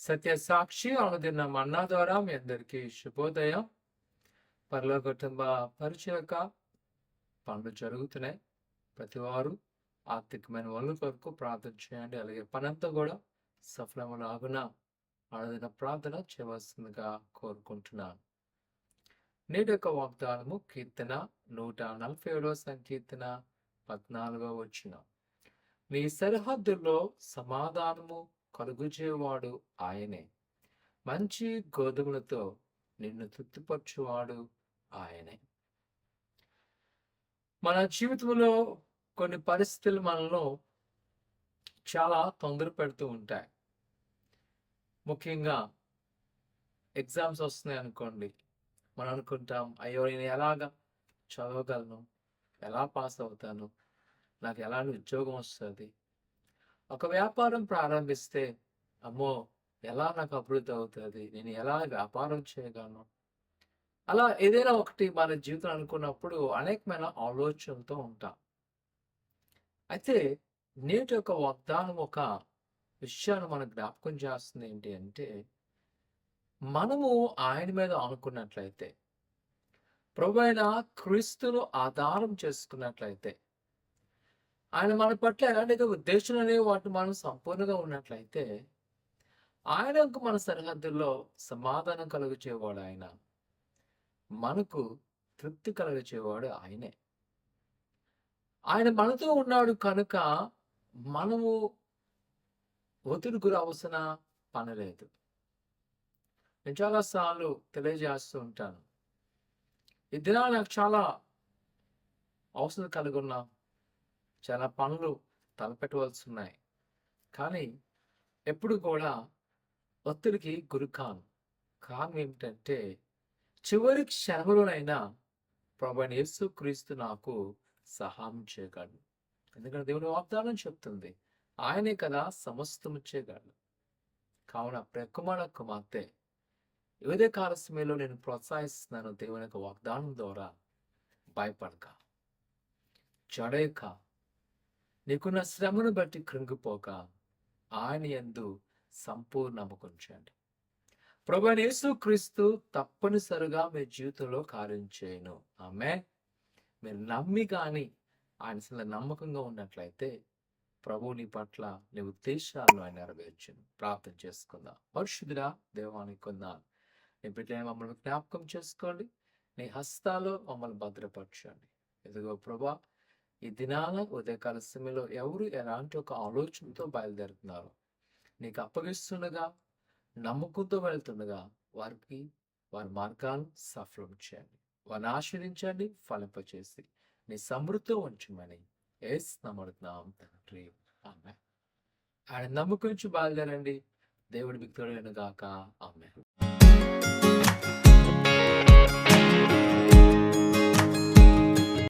సత్య సాక్షి అనుదిన మన్నా ద్వారా మీ అందరికీ శుభోదయం. పరలోక కుటుంబ పరిచయక పనులు జరుగుతున్నాయి. ప్రతి వారు ఆర్థికమైన వాళ్ళ కొరకు ప్రార్థన చేయండి. అలాగే పనంతా కూడా సఫలమలాగున అనుదిన ప్రార్థన చేయవలసిందిగా కోరుకుంటున్నాను. నేటి యొక్క వాగ్దానము కీర్తన 147 సంకీర్తన 14వ వచనం. నీ సరిహద్దుల్లో సమాధానము కలుగుచేవాడు ఆయనే, మంచి గోధుమలతో నిన్ను తృప్తిపరచువాడు ఆయనే. మన జీవితంలో కొన్ని పరిస్థితులు మనలో చాలా తొందర పెడుతూ ఉంటాయి. ముఖ్యంగా ఎగ్జామ్స్ వస్తున్నాయి అనుకోండి, మనం అనుకుంటాం, అయ్యో నేను ఎలాగా చదవగలను, ఎలా పాస్ అవుతాను, నాకు ఎలాంటి ఉద్యోగం వస్తుంది. ఒక వ్యాపారం ప్రారంభిస్తే అమ్మో ఎలా నాకు అభివృద్ధి అవుతుంది, నేను ఎలా వ్యాపారం చేయగలను. అలా ఏదైనా ఒకటి మన జీవితం అనుకున్నప్పుడు అనేకమైన ఆలోచనలతో ఉంటాం. అయితే నేటి యొక్క వాగ్దానం ఒక విషయాన్ని మనకు జ్ఞాపకం చేస్తుంది. ఏంటి అంటే, మనము ఆయన మీద అనుకున్నట్లయితే, ప్రభువైన క్రీస్తును ఆధారం చేసుకున్నట్లయితే, ఆయన మన పట్ల ఎలాంటి ఉద్దేశం అనేవి వాటి మనం సంపూర్ణంగా ఉన్నట్లయితే, ఆయనకు మన సరిహద్దుల్లో సమాధానం కలుగచేవాడు ఆయన, మనకు తృప్తి కలుగచేవాడు ఆయనే. ఆయన మనతో ఉన్నాడు కనుక మనము ఒత్తిడి గురవలసిన పని లేదు. నేను చాలాసార్లు తెలియజేస్తూ ఉంటాను, ఈ దినాలు నాకు చాలా అవసరం కలిగి ఉన్నా, చాలా పనులు తలపెట్టవలసి ఉన్నాయి, కానీ ఎప్పుడు కూడా ఒత్తిడికి గురి కాను. కారణం ఏమిటంటే, చివరి క్షణంలోనైనా ప్రభువైన యేసుక్రీస్తు నాకు సహాయం చేయగలడు. ఎందుకంటే దేవుని వాగ్దానం చెప్తుంది, ఆయనే కదా సమస్తము చేయగలడు. కావున ప్రియకుమార కుమార్తె, ఏదే కాల సమయంలో నేను ప్రోత్సహిస్తున్నాను, దేవుని యొక్క వాగ్దానం ద్వారా భయపడక, జడేక, నీకున్న శ్రమను బట్టి కృంగిపోక, ఆయన యందు సంపూర్ణ నమ్మకం ఉంచండి. ప్రభువైన యేసుక్రీస్తు తప్పనిసరిగా మీ జీవితంలో కార్యం చేయను. ఆమేన్. మీరు నమ్మి కానీ ఆయన నమ్మకంగా ఉన్నట్లయితే ప్రభు నీ పట్ల నీ ఉద్దేశాలను ఆయన నెరవేర్చును. ప్రార్థన చేసుకుందాం. పరిశుద్ధుడా, దేవానికి కొందాం. నీ బిడ్డ మమ్మల్ని జ్ఞాపకం చేసుకోండి, నీ హస్తాలో మమ్మల్ని భద్రపరచండి. ఎదుగో ప్రభా, ఈ దినాన ఉదయకాల సమయంలో ఎవరు ఎలాంటి ఒక ఆలోచనతో బయలుదేరుతున్నారు, నీకు అప్పగిస్తుండగా, నమ్మకంతో వెళ్తుండగా వారి మార్గాలను సఫలం చేయండి, వారిని ఆశ్రయించండి, ఫలింపచేసి నీ సమృద్ధితో ఉంచమని యేసు నామమున తండ్రి, ఆమేన్. ఆయన నమ్మకం నుంచి బయలుదేరండి. దేవుడి మీకు తోడైన గాక. ఆమేన్.